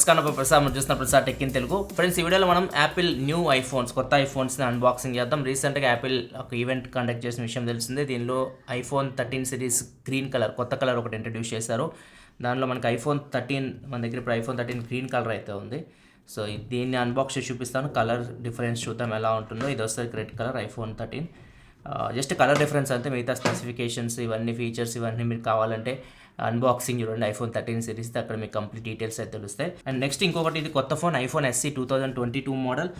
నమస్కారం ప్రసాద్ చూస్తున్న Prasad tech in Telugu. Friends, ఈ వీడియోలో మనం యాపిల్ న్యూ ఐఫోన్స్, కొత్త ఐఫోన్స్ని అన్బాక్సింగ్ చేద్దాం. రీసెంట్గా యాపిల్ ఒక ఈవెంట్ కండక్ట్ చేసిన విషయం తెలిసిందే. దీనిలో ఐఫోన్ 13 సిరీస్ గ్రీన్ కలర్, కొత్త కలర్ ఒకటి ఇంట్రడ్యూస్ చేశారు. దానిలో మనకి ఐఫోన్ 13, మన దగ్గర ఇప్పుడు ఐఫోన్ 13 గ్రీన్ కలర్ అయితే ఉంది. సో దీన్ని అన్బాక్స్ చేసి చూపిస్తాను. కలర్ డిఫరెన్స్ చూద్దాం ఎలా ఉంటుందో. ఇది వస్తుంది red colour iPhone 13. Just colour difference అంతే, మిగతా స్పెసిఫికేషన్స్ ఇవన్నీ ఫీచర్స్ ఇవన్నీ మీరు కావాలంటే అన్బాక్సింగ్ చూడండి ఐఫోన్ 13 సిరీస్, అక్కడ మీకు కంప్లీట్ డీటెయిల్స్ అయితే తెలుస్తాయి. అండ్ నెక్స్ట్ ఇంకొకటి, ఇది కొత్త phone iPhone SE 2022 model.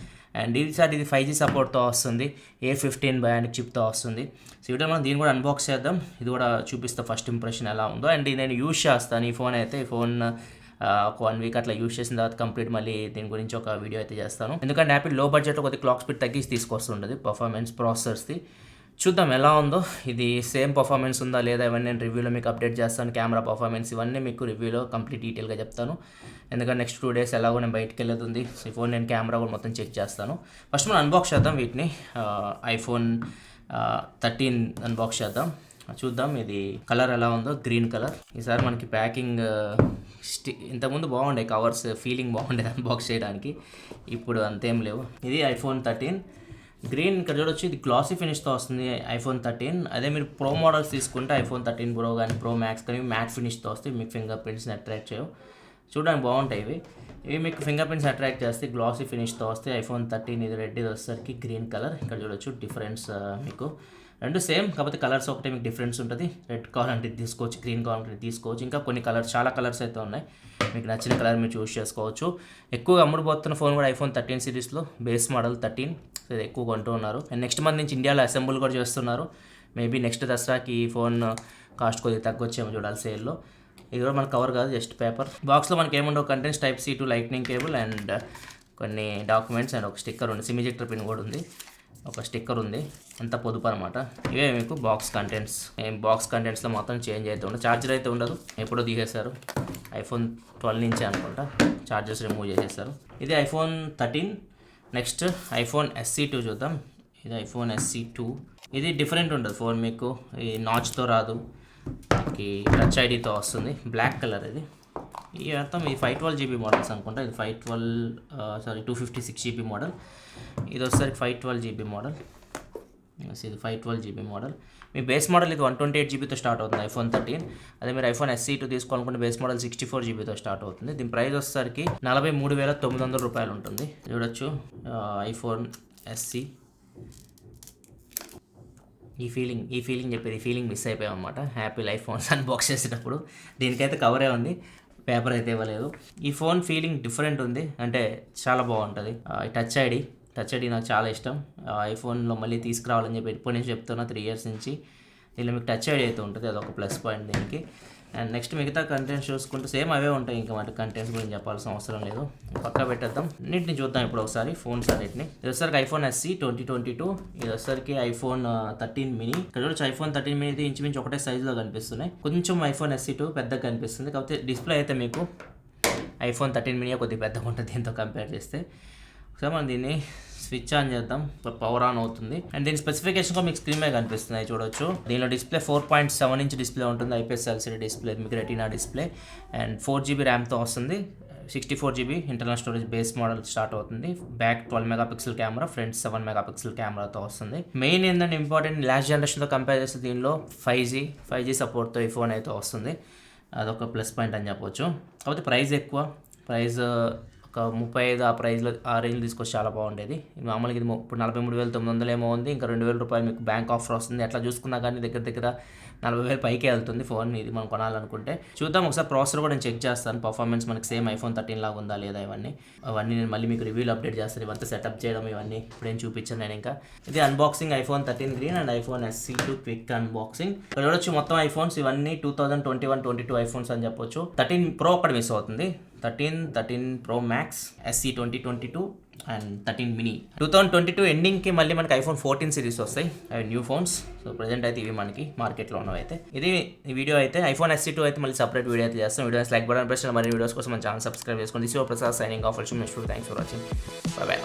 And ఈసారి ఇది 5G సపోర్ట్తో వస్తుంది, A15 బయానిక్ చిప్తో వస్తుంది. సో వీడియో మనం దీన్ని కూడా అన్బాక్స్ చేద్దాం. ఇది కూడా చూపిస్తా ఫస్ట్ ఇంప్రెషన్ ఎలా ఉందో. అండ్ నేను యూజ్ చేస్తాను ఈ ఫోన్ అయితే. ఈ ఫోన్ ఒక 1 వీక్ అట్లా యూజ్ చేసిన తర్వాత కంప్లీట్ మళ్ళీ దీని గురించి ఒక వీడియో అయితే చేస్తాను. ఎందుకంటే యాపిల్ లో బడ్జెట్లో కొద్దిగా క్లాక్ స్పీడ్ తగ్గించి తీసుకొస్తుంటుంది పర్ఫార్మెన్స్ ప్రాసెసర్స్ది. చూద్దాం ఎలా ఉందో. ఇది సేమ్ పర్ఫార్మెన్స్ ఉందా లేదా ఇవన్నీ నేను రివ్యూలో మీకు అప్డేట్ చేస్తాను. కెమెరా పర్ఫార్మెన్స్ ఇవన్నీ మీకు రివ్యూలో కంప్లీట్ డీటెయిల్గా చెప్తాను. ఎందుకంటే నెక్స్ట్ 2 డేస్ ఎలాగో నేను బయటకు వెళ్ళేది. ఈ ఫోన్ నేను కెమెరా కూడా మొత్తం చెక్ చేస్తాను. ఫస్ట్ మనం అన్బాక్స్ చేద్దాం వీటిని. ఐఫోన్ 13 అన్బాక్స్ చేద్దాం. చూద్దాం ఇది కలర్ ఎలా ఉందో. Green colour. ఈసారి మనకి ప్యాకింగ్ ఇంతకుముందు బాగుండే కవర్స్, ఫీలింగ్ బాగుండేది అన్బాక్స్ చేయడానికి. ఇప్పుడు అంతేం లేవు. ఇది ఐఫోన్ 13 గ్రీన్. ఇక్కడ చూడొచ్చు, ఇది గ్లాసీ ఫినిష్తో వస్తుంది ఐఫోన్ 13. అదే మీరు ప్రో మోడల్స్ తీసుకుంటే ఐఫోన్ 13 ప్రో కానీ ప్రో మ్యాక్స్ కానీ మ్యాట్ ఫినిష్తో వస్తాయి. మీకు ఫింగర్ ప్రింట్స్ని అట్రాక్ట్ చేయవు. చూడడానికి బాగుంటాయి ఇవి మీకు ఫింగర్ ప్రింట్స్ అట్రాక్ట్ చేస్తే గ్లాసీ ఫినిష్తో వస్తాయి. ఐఫోన్ 13 ఇది రెడ్, ఇది వచ్చేసరికి గ్రీన్ కలర్. ఇక్కడ చూడొచ్చు డిఫరెన్స్ మీకు రెండు సేమ్, కాకపోతే కలర్స్ ఒకటే మీకు డిఫరెన్స్ ఉంటుంది. రెడ్ కావాలంటే తీసుకోవచ్చు, గ్రీన్ కావాలంటే తీసుకోవచ్చు. ఇంకా కొన్ని కలర్స్, చాలా కలర్స్ అయితే ఉన్నాయి. మీకు నచ్చిన కలర్ మీరు చూస్ చేసుకోవచ్చు. ఎక్కువగా అమ్ముడుపోతున్న ఫోన్ కూడా ఐఫోన్ 13 సిరీస్లో బేస్ మోడల్ 13. సో ఇది ఎక్కువ కొంటూ ఉన్నారు. అండ్ నెక్స్ట్ మంత్ నుంచి ఇండియాలో అసెంబుల్ కూడా చేస్తున్నారు. మేబీ నెక్స్ట్ దసరాకి ఈ ఫోన్ కాస్ట్ కొద్దిగా తగ్గొచ్చేమో చూడాలి సేల్లో. ఇది కూడా మన కవర్ కాదు, జస్ట్ పేపర్. బాక్స్లో మనకి ఏముండవు, contents type C to lightning cable and కొన్ని డాక్యుమెంట్స్ అండ్ ఒక స్టిక్కర్ ఉంది. సిమ్ ఎజెక్టర్ పిన్ కూడా ఉంది, ఒక స్టిక్కర్ ఉంది. అంత పొదుపు అనమాట. ఇవే మీకు బాక్స్ కంటెంట్స్. బాక్స్ కంటెంట్స్లో మాత్రం చేంజ్ అయితే ఉండదు. ఛార్జర్ అయితే ఉండదు, ఎప్పుడో తీసేశారు. ఐఫోన్ 12 నుంచే అనుకుంటా ఛార్జర్స్ రిమూవ్ చేసేసారు. ఇది ఐఫోన్ 13. నెక్స్ట్ ఐఫోన్ SE 2 చూద్దాం. ఇది ఐఫోన్ SE 2. ఇది డిఫరెంట్ ఉంటుంది ఫోన్. మీకు ఈ నాచ్తో రాదు, మనకి టచ్ ఐడితో వస్తుంది. బ్లాక్ కలర్ ఇది. ఈ అర్థం ఇది 512GB మోడల్స్ అనుకుంటా. ఇది 256GB మోడల్. ఇది వచ్చేసరికి 512GB మోడల్. ఇది 512GB మోడల్. మీ బేస్ మోడల్ ఇది 128GBతో స్టార్ట్ అవుతుంది ఐఫోన్ 13. అదే మీరు ఐఫోన్ SE 2 తీసుకోవాలనుకుంటే బేస్ మోడల్ 64GBతో స్టార్ట్ అవుతుంది. దీని ప్రైస్ వచ్చేసరికి 43,900 రూపాయలు ఉంటుంది. చూడొచ్చు ఐఫోన్ SE. ఈ ఫీలింగ్ చెప్పేది, ఈ ఫీలింగ్ మిస్ అయిపోయాం అనమాట యాపిల్ ఐఫోన్స్ అన్బాక్స్ చేసేటప్పుడు. దీనికైతే కవరే ఉంది, పేపర్ అయితే ఇవ్వలేదు. ఈ ఫోన్ ఫీలింగ్ డిఫరెంట్ ఉంది, అంటే చాలా బాగుంటుంది. టచ్ ఐడి నాకు చాలా ఇష్టం. ఐఫోన్లో మళ్ళీ తీసుకురావాలని చెప్పి ఎప్పటి నుంచి చెప్తున్నా, 3 ఇయర్స్ నుంచి. దీనిలో మీకు టచ్ ఐడి అయితే ఉంటుంది, అదొక ప్లస్ పాయింట్ దీనికి. అండ్ నెక్స్ట్ మిగతా కంటెంట్స్ చూసుకుంటే సేమ్ అవే ఉంటాయి. ఇంకా వాటి కంటెంట్స్ గురించి చెప్పాల్సిన అవసరం లేదు, పక్కా పెట్టేద్దాం. అన్నింటిని చూద్దాం ఇప్పుడు ఒకసారి ఫోన్స్ అన్నింటిని. ఇది వచ్చేసరికి ఐఫోన్ SE 2022. ఇది వచ్చేసరికి ఐఫోన్ 13 మినీ. ఇక్కడ చూడొచ్చు ఐఫోన్ 13 మినీ అయితే ఇంచుమించు ఒకటే సైజులో కనిపిస్తున్నాయి. కొంచెం ఐఫోన్ SE 2 పెద్దగా కనిపిస్తుంది, కాకపోతే డిస్ప్లే అయితే మీకు ఐఫోన్ 13 మినీ కొద్దిగా పెద్దగా ఉంటుంది దీంతో కంపేర్ చేస్తే. ఒకసారి మనం దీన్ని స్విచ్ ఆన్ చేద్దాం, పవర్ ఆన్ అవుతుంది. అండ్ దీని స్పెసిఫికేషన్ కూడా మీకు స్క్రీన్ మీద కనిపిస్తున్నాయి చూడొచ్చు. దీనిలో డిస్ప్లే 4.7 ఇంచ్ డిస్ప్లే ఉంటుంది, IPS LCD డిస్ప్లే, మీకు రెటీనా డిస్ప్లే. అండ్ 4GB ర్యామ్తో వస్తుంది. 64GB internal storage base model start అవుతుంది. Back 12 megapixel camera, front 7 megapixel కెమెరాతో వస్తుంది. మెయిన్ ఏంటంటే ఇంపార్టెంట్, లాస్ట్ జనరేషన్తో కంపేర్ చేస్తే దీనిలో 5G సపోర్ట్తో ఈ ఫోన్ అయితే వస్తుంది. అదొక ప్లస్ పాయింట్ అని చెప్పొచ్చు. కాకపోతే ప్రైస్ ఎక్కువ. ప్రైస్ ఒక 35 ఆ రేంజ్ తీసుకొచ్చి చాలా బాగుండేది. మామూలుగా ఇది ఇప్పుడు 43,900 ఏమో ఉంది. ఇంకా 2,000 రూపాయలు మీకు బ్యాంక్ ఆఫర్ వస్తుంది. ఎట్లా చూసుకున్నా కానీ దగ్గర 40,000 పైకే వెళ్తుంది ఫోన్ ఇది మనం కొనాలనుకుంటే. చూద్దాం ఒకసారి. ప్రాసెసర్ కూడా నేను చెక్ చేస్తాను, పర్ఫార్మెన్స్ మనకి సేమ్ ఐఫోన్ 13 లాగా ఉందా లేదా ఇవన్నీ నేను మళ్ళీ మీకు రివ్యూలో అప్డేట్ చేస్తాను. ఇవంతా సెటప్ చేయడం ఇవన్నీ ఇప్పుడేం చూపించాను నేను. ఇంకా ఇది unboxing iPhone 13 green and iPhone SE 2 quick unboxing. ఇక్కడ చూడొచ్చు మొత్తం ఐఫోన్స్ ఇవన్నీ 2021-22 ఐఫోన్స్ అని చెప్పొచ్చు. 13 ప్రో ఒకటి మిస్ అవుతుంది. 13 pro max, SE 2022 and 13 mini. 2022 ఎండింగ్కి మళ్ళీ మనకి ఐఫోన్ 14 సిరీస్ వస్తాయి, అవి న్యూ ఫోన్స్. సో ప్రజెంట్ అయితే ఇవి మనకి మార్కెట్లో ఉన్నవి అయితే. ఇది ఈ వీడియో అయితే ఐఫోన్ SE 2 అయితే మళ్ళీ సపరేట్ వీడియో అయితే చేస్తాం. వీడియోస్ లైక్ బటన్ ప్రెస్ చేయండి. మరి వీడియోస్ కోసం మన ఛానల్ సబ్స్క్రైబ్ చేసుకోండి. This is Prasad signing off. Thanks for watching. By by.